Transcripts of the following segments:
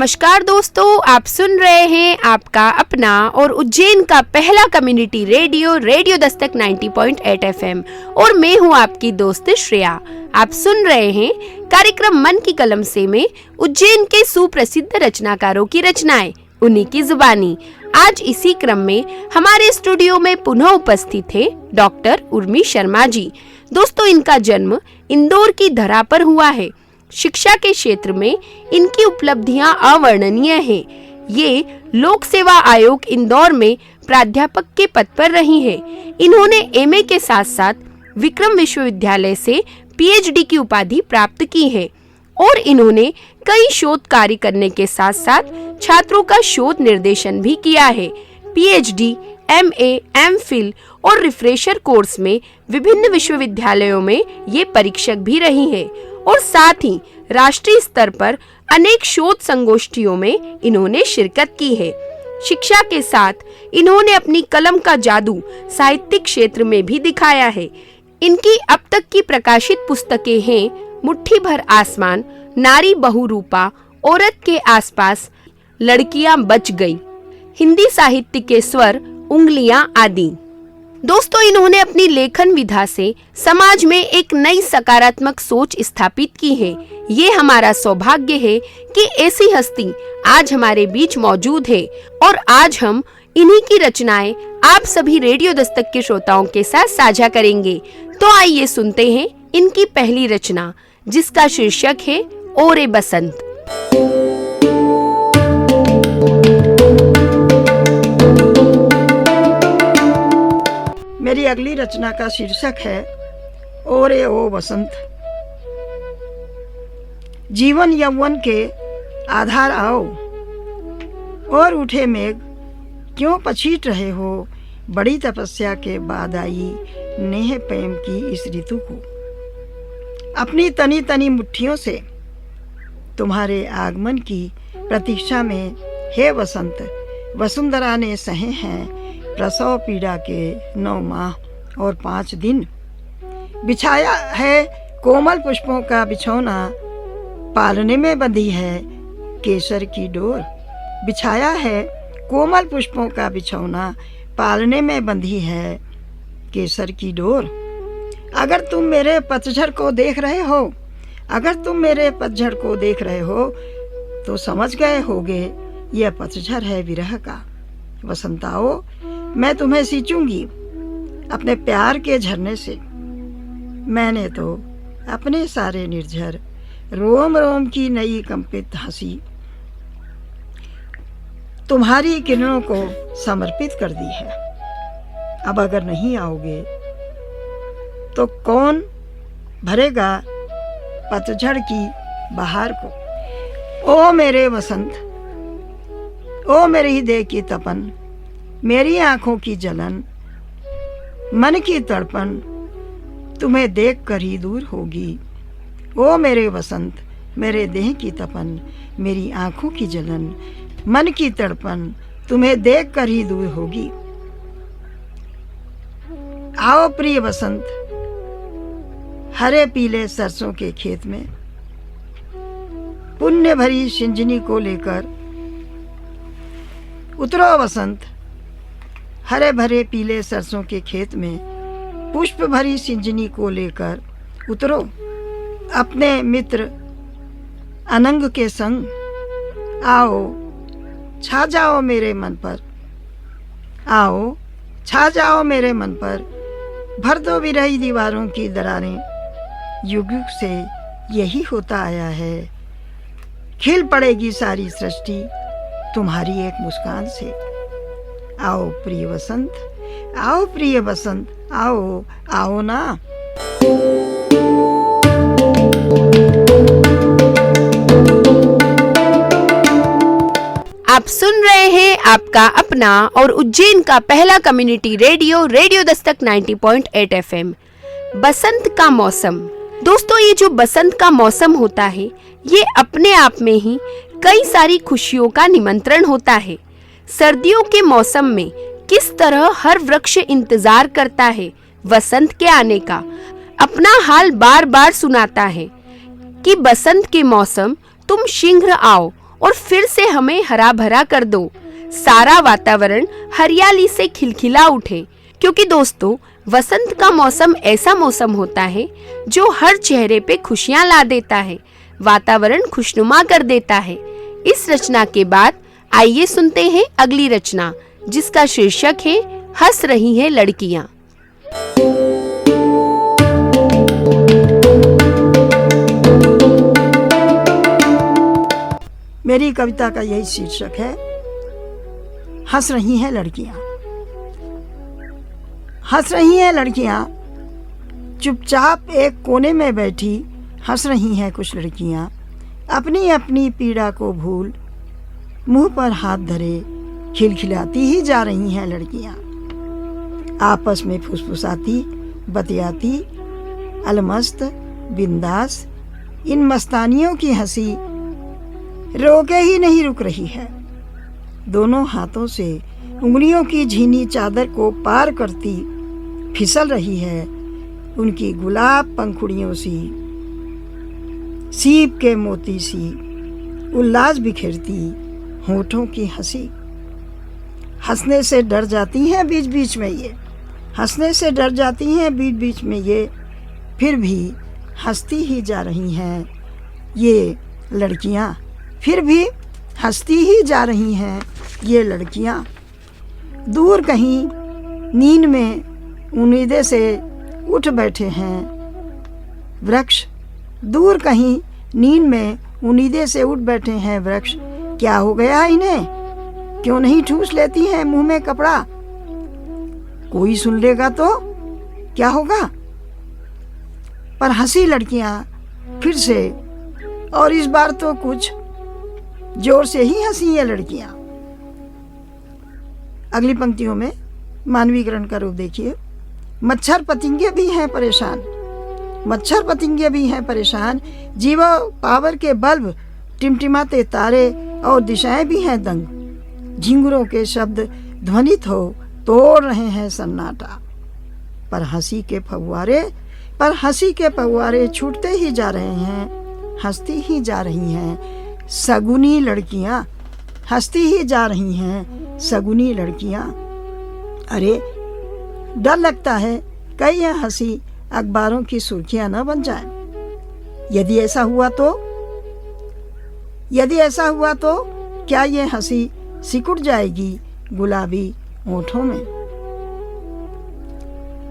नमस्कार दोस्तों, आप सुन रहे हैं आपका अपना और उज्जैन का पहला community radio radio Dastak 90.8 FM और मैं हूं आपकी दोस्त श्रेया। आप सुन रहे हैं कार्यक्रम मन की कलम से में उज्जैन के सुप्रसिद्ध रचनाकारों की रचनाएं, उन्हीं की जुबानी। आज इसी क्रम में हमारे स्टूडियो में पुनः उपस्थित है डॉक्टर उर्मी शर्मा जी। दोस्तों, इनका जन्म इंदौर की धरा पर हुआ है। शिक्षा के क्षेत्र में इनकी उपलब्धियां अवर्णनीय हैं। ये लोक सेवा आयोग इंदौर में प्राध्यापक के पद पर रही हैं। इन्होंने एमए के साथ साथ विक्रम विश्वविद्यालय से पीएचडी की उपाधि प्राप्त की है और इन्होंने कई शोध कार्य करने के साथ साथ छात्रों का शोध निर्देशन भी किया है। पीएचडी, एमए, एमफिल और रिफ्रेशर कोर्स में विभिन्न विश्वविद्यालयों में ये परीक्षक भी रही है और साथ ही राष्ट्रीय स्तर पर अनेक शोध संगोष्ठियों में इन्होंने शिरकत की है। शिक्षा के साथ इन्होंने अपनी कलम का जादू साहित्यिक क्षेत्र में भी दिखाया है। इनकी अब तक की प्रकाशित पुस्तकें हैं मुट्ठी भर आसमान, नारी बहुरूपा, औरत के आसपास, लड़कियां बच गई, हिंदी साहित्य के स्वर, उंगलियां आदि। दोस्तों, इन्होंने अपनी लेखन विधा से समाज में एक नई सकारात्मक सोच स्थापित की है। ये हमारा सौभाग्य है कि ऐसी हस्ती आज हमारे बीच मौजूद है और आज हम इन्हीं की रचनाएं आप सभी रेडियो दस्तक के श्रोताओं के साथ साझा करेंगे। तो आइए सुनते हैं इनकी पहली रचना, जिसका शीर्षक है ओरे बसंत। मेरी अगली रचना का शीर्षक है ओरे ओ बसंत। जीवन यौवन के आधार आओ और उठे मेघ, क्यों पछीट रहे हो, बड़ी तपस्या के बाद आई नेह प्रेम की इस ऋतु को। अपनी तनी तनी मुट्ठियों से तुम्हारे आगमन की प्रतीक्षा में हे वसंत, वसुंधरा ने सहे हैं प्रसव पीड़ा के 9 माह और 5 दिन। बिछाया है कोमल पुष्पों का बिछौना, पालने में बंधी है केसर की डोर। बिछाया है कोमल पुष्पों का बिछौना, पालने में बंधी है केसर की डोर। अगर तुम मेरे पतझड़ को देख रहे हो, अगर तुम मेरे पतझड़ को देख रहे हो तो समझ गए होगे यह पतझड़ है विरह का। वसंत आओ, मैं तुम्हें सींचूंगी अपने प्यार के झरने से। मैंने तो अपने सारे निर्झर रोम रोम की नई कंपित हंसी तुम्हारी किरणों को समर्पित कर दी है। अब अगर नहीं आओगे तो कौन भरेगा पतझड़ की बहार को। ओ मेरे वसंत, ओ मेरे हृदय की तपन, मेरी आंखों की जलन, मन की तड़पन तुम्हें देख कर ही दूर होगी। ओ मेरे वसंत, मेरे देह की तपन, मेरी आंखों की जलन, मन की तड़पन तुम्हें देख कर ही दूर होगी। आओ प्रिय वसंत, हरे पीले सरसों के खेत में पुण्य भरी सिंजनी को लेकर उतरो वसंत। हरे भरे पीले सरसों के खेत में पुष्प भरी सिंजनी को लेकर उतरो। अपने मित्र अनंग के संग आओ, छा जाओ मेरे मन पर, आओ छा जाओ मेरे मन पर। भर दो विरही दीवारों की दरारें, युग युग से यही होता आया है। खिल पड़ेगी सारी सृष्टि तुम्हारी एक मुस्कान से। आओ प्रिय वसंत, आओ प्रिय वसंत, आओ आओ ना। आप सुन रहे हैं आपका अपना और उज्जैन का पहला community radio radio Dastak 90.8 FM। बसंत का मौसम। दोस्तों, ये जो बसंत का मौसम होता है, ये अपने आप में ही कई सारी खुशियों का निमंत्रण होता है। सर्दियों के मौसम में किस तरह हर वृक्ष इंतजार करता है वसंत के आने का, अपना हाल बार बार सुनाता है कि बसंत के मौसम तुम शीघ्र आओ और फिर से हमें हरा भरा कर दो। सारा वातावरण हरियाली से खिलखिला उठे, क्योंकि दोस्तों वसंत का मौसम ऐसा मौसम होता है जो हर चेहरे पे खुशियां ला देता है, वातावरण खुशनुमा कर देता है। इस रचना के बाद आइए सुनते हैं अगली रचना, जिसका शीर्षक है हंस रही हैं लड़कियां। मेरी कविता का यही शीर्षक है, हंस रही हैं लड़कियां। हंस रही हैं लड़कियां, चुपचाप एक कोने में बैठी हंस रही हैं कुछ लड़कियां। अपनी अपनी पीड़ा को भूल मुंह पर हाथ धरे खिलखिलाती ही जा रही हैं लड़कियां। आपस में फुसफुसाती बतियाती अलमस्त बिंदास इन मस्तानियों की हंसी रोके ही नहीं रुक रही है। दोनों हाथों से उंगलियों की झीनी चादर को पार करती फिसल रही है उनकी गुलाब पंखुड़ियों सी, सीप के मोती सी उल्लास बिखेरती होठों की हंसी। हंसने से डर जाती हैं बीच बीच में ये, हंसने से डर जाती हैं बीच बीच में ये, फिर भी हंसती ही जा रही हैं ये लड़कियां, फिर भी हंसती ही जा रही हैं ये लड़कियां। दूर कहीं नींद में उम्मीदें से उठ बैठे हैं वृक्ष, दूर कहीं नींद में उम्मीदें से उठ बैठे हैं वृक्ष। क्या हो गया इन्हें, क्यों नहीं ठूस लेती हैं मुंह में कपड़ा? कोई सुन लेगा तो क्या होगा? पर हंसी लड़कियां फिर से, और इस बार तो कुछ जोर से ही हंसी ये लड़कियां। अगली पंक्तियों में मानवीकरण का रूप देखिए। मच्छर पतंगे भी हैं परेशान, मच्छर पतंगे भी हैं परेशान, जीवो पावर के बल्ब टिमटिमाते तारे और दिशाएं भी हैं दंग। झिंगुरों के शब्द ध्वनित हो तोड़ रहे हैं सन्नाटा, पर हंसी के फव्वारे छूटते ही जा रहे हैं, हंसती ही जा रही हैं सगुनी लड़कियां, हंसती ही जा रही हैं सगुनी लड़कियां। अरे डर लगता है कहीं यह हंसी अखबारों की सुर्खियां न बन जाए। यदि ऐसा हुआ तो क्या ये हंसी सिकुड़ जाएगी गुलाबी होठों में?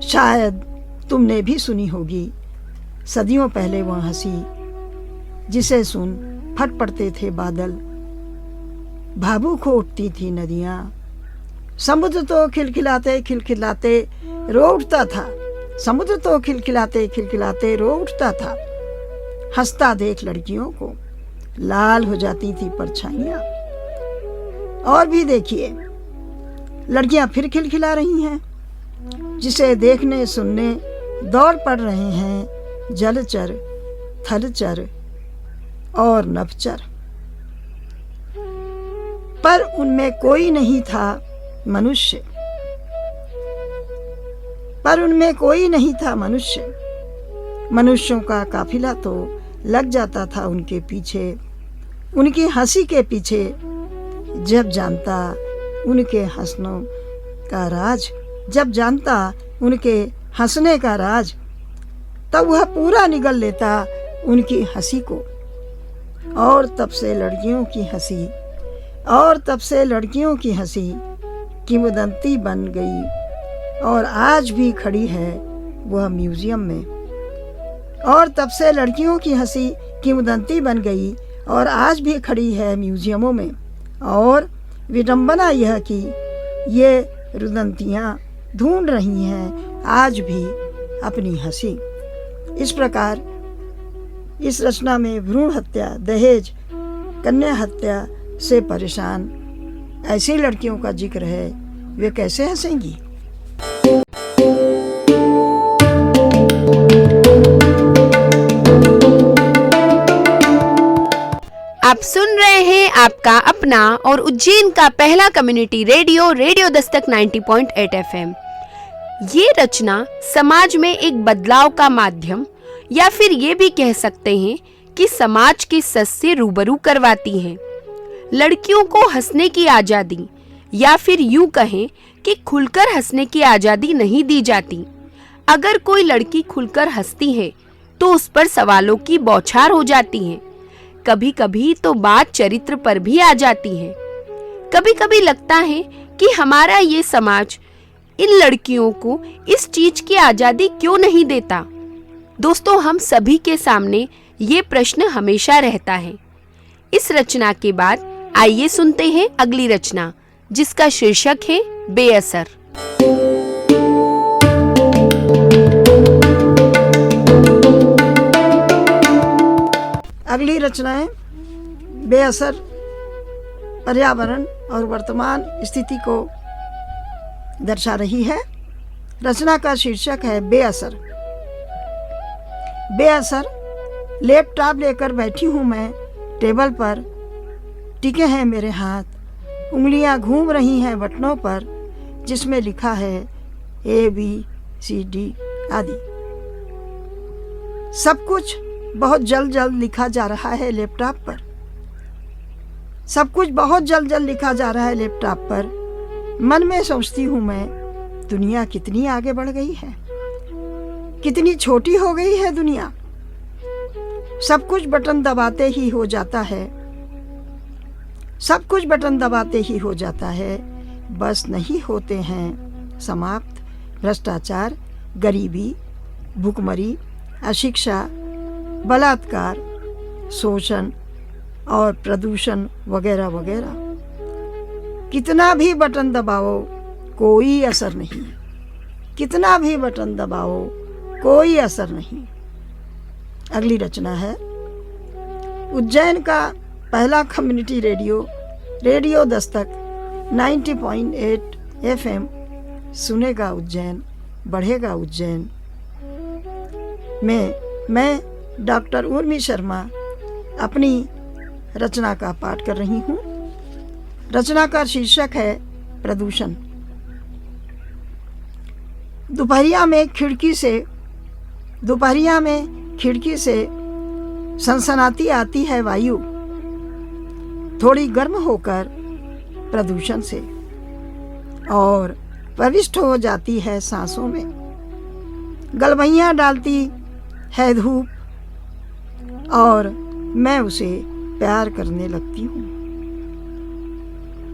शायद तुमने भी सुनी होगी सदियों पहले वह हंसी, जिसे सुन फट पड़ते थे बादल, भावुक हो उठती थी नदियां। समुद्र तो खिलखिलाते खिलखिलाते रो उठता था, समुद्र तो खिलखिलाते खिलखिलाते रो उठता था। हंसता देख लड़कियों को लाल हो जाती थी परछाइयां। और भी देखिए, लड़कियां फिर खिलखिला रही हैं, जिसे देखने सुनने दौड़ पड़ रहे हैं जलचर, थलचर और नभचर। पर उनमें कोई नहीं था मनुष्य, मनुष्यों का काफिला तो लग जाता था उनके पीछे, उनकी हंसी के पीछे। जब जानता उनके हंसनों का राज, जब जानता उनके हंसने का राज, तब वह पूरा निगल लेता उनकी हंसी को। और तब से लड़कियों की हंसी किंवदंती बन गई और आज भी खड़ी है वह म्यूजियम में। और तब से लड़कियों की हंसी किंवदंती बन गई और आज भी खड़ी है म्यूजियमों में। और विडंबना यह कि ये रुदंतियाँ ढूंढ रही हैं आज भी अपनी हंसी। इस प्रकार इस रचना में भ्रूण हत्या, दहेज, कन्या हत्या से परेशान ऐसी लड़कियों का जिक्र है। वे कैसे हंसेंगी? आप सुन रहे हैं आपका अपना और उज्जैन का पहला community radio, radio Dastak 90.8 FM। ये रचना समाज में एक बदलाव का माध्यम या फिर ये भी कह सकते हैं कि समाज के सच से रूबरू करवाती है। लड़कियों को हंसने की आज़ादी या फिर यूं कहें कि खुलकर हंसने की आज़ादी नहीं दी जाती। अगर कोई लड़की खुलकर हंसती है तो उस पर सवालों की बौछार हो जाती है। कभी कभी तो बात चरित्र पर भी आ जाती है। कभी कभी लगता है कि हमारा ये समाज इन लड़कियों को इस चीज की आज़ादी क्यों नहीं देता। दोस्तों, हम सभी के सामने ये प्रश्न हमेशा रहता है। इस रचना के बाद आइए सुनते हैं अगली रचना, जिसका शीर्षक है बेअसर। अगली रचनाएं बेअसर पर्यावरण और वर्तमान स्थिति को दर्शा रही है। रचना का शीर्षक है बेअसर। बेअसर। लैपटॉप लेकर बैठी हूँ मैं टेबल पर, टिके हैं मेरे हाथ, उंगलियाँ घूम रही हैं बटनों पर जिसमें लिखा है ABCD आदि। सब कुछ बहुत जल्द जल्द लिखा जा रहा है लैपटॉप पर। सब कुछ बहुत जल्द जल्द लिखा जा रहा है लैपटॉप पर। मन में सोचती हूँ मैं, दुनिया कितनी आगे बढ़ गई है, कितनी छोटी हो गई है दुनिया। सब कुछ बटन दबाते ही हो जाता है, सब कुछ बटन दबाते ही हो जाता है। बस नहीं होते हैं समाप्त भ्रष्टाचार, गरीबी, भूखमरी, अशिक्षा, बलात्कार, शोषण और प्रदूषण वगैरह वगैरह। कितना भी बटन दबाओ कोई असर नहीं, कितना भी बटन दबाओ कोई असर नहीं। अगली रचना है उज्जैन का पहला community radio, radio Dastak 90.8 FM। सुनेगा उज्जैन, बढ़ेगा उज्जैन। मैं डॉक्टर उर्मी शर्मा अपनी रचना का पाठ कर रही हूँ। रचना का शीर्षक है प्रदूषण। दोपहरिया में खिड़की से सनसनाती आती है वायु, थोड़ी गर्म होकर प्रदूषण से, और प्रविष्ट हो जाती है सांसों में। गलवैयाँ डालती है धूप और मैं उसे प्यार करने लगती हूँ।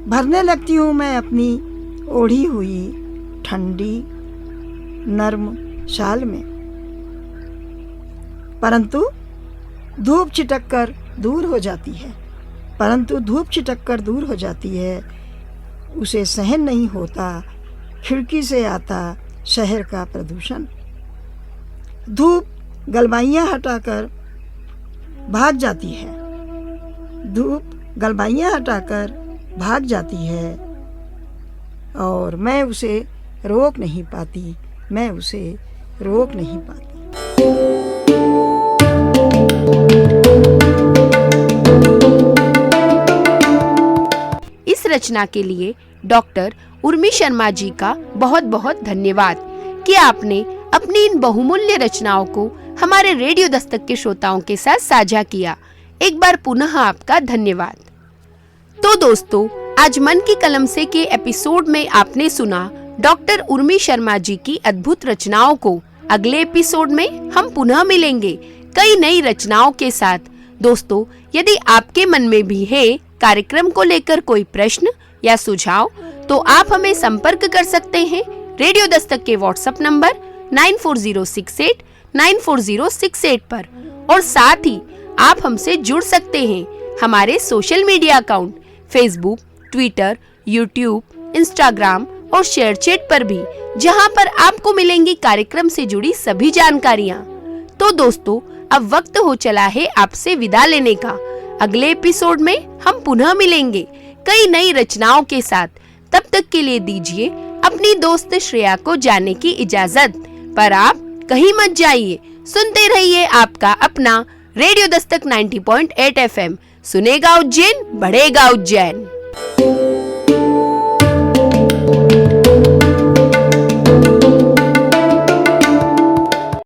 भरने लगती हूँ मैं अपनी ओढ़ी हुई ठंडी नर्म शाल में, परंतु धूप छिटक कर दूर हो जाती है, उसे सहन नहीं होता खिड़की से आता शहर का प्रदूषण। धूप गलवाइयाँ हटाकर भाग जाती है, और मैं उसे रोक नहीं पाती। इस रचना के लिए डॉक्टर उर्मी शर्मा जी का बहुत बहुत धन्यवाद कि आपने अपनी इन बहुमूल्य रचनाओं को हमारे रेडियो दस्तक के श्रोताओं के साथ साझा किया। एक बार पुनः आपका धन्यवाद। तो दोस्तों, आज मन की कलम से के एपिसोड में आपने सुना डॉक्टर उर्मी शर्मा जी की अद्भुत रचनाओं को। अगले एपिसोड में हम पुनः मिलेंगे कई नई रचनाओं के साथ। दोस्तों, यदि आपके मन में भी है कार्यक्रम को लेकर कोई प्रश्न या सुझाव, तो आप हमें संपर्क कर सकते हैं रेडियो दस्तक के व्हाट्सएप नंबर 9406894068 पर, और साथ ही आप हमसे जुड़ सकते हैं हमारे social media account Facebook, Twitter, YouTube, Instagram और शेयरचैट पर भी, जहां पर आपको मिलेंगी कार्यक्रम से जुड़ी सभी जानकारियां। तो दोस्तों, अब वक्त हो चला है आपसे विदा लेने का। अगले एपिसोड में हम पुनः मिलेंगे कई नई रचनाओं के साथ। तब तक के लिए दीजिए अपनी दोस्त श्रेया को जाने की इजाजत। पर आप कहीं मत जाइए, सुनते रहिए आपका अपना रेडियो दस्तक 90.8 FM। सुनेगा उज्जैन, बढ़ेगा उज्जैन।